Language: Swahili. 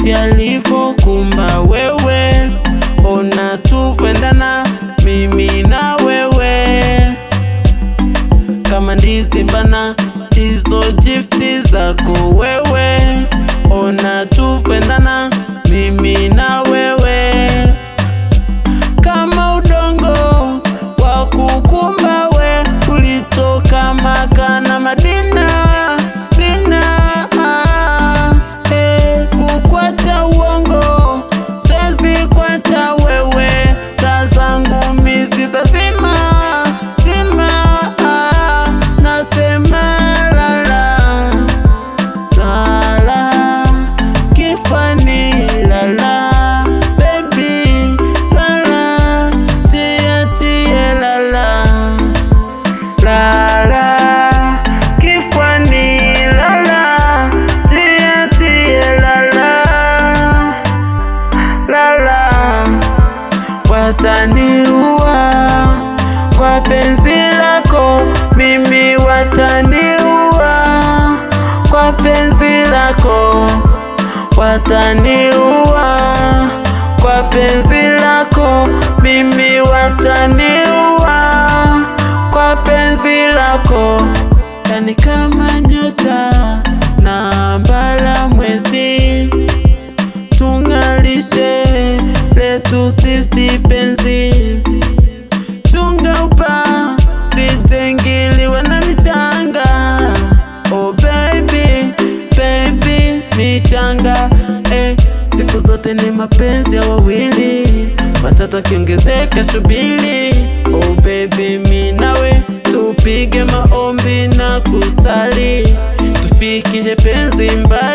jinsi alivyokumba wewe, ona tuvendana mimi na wewe kama ndizi bana, hizo gifti zako wewe, ona tuvendana mimi na wewe kama udongo wa kukumba we, ulitoka Maka na Madina kukwacha uongo, siwezi kwacha wewe, taa zangu mi zitazima nasema lala lala kifani lala baby lala tia lala lala kifani lala tia lala lala. Wataniua kwa penzi lako mimi, wataniua kwa penzi lako, wataniua kwa penzi lako mimi, wataniua kwa penzi lako. Yani kama nyota na mbala mwezi, tungalishe letu sisi penzi, chunga upa sitengiliwe na michanga. Oh baby, baby michanga siku zote ni mapenzi ya wawili, matatu akiongezeka shubili. Oh baby mi nawe tupige maombi na kusali, tufikishe penzi mbali.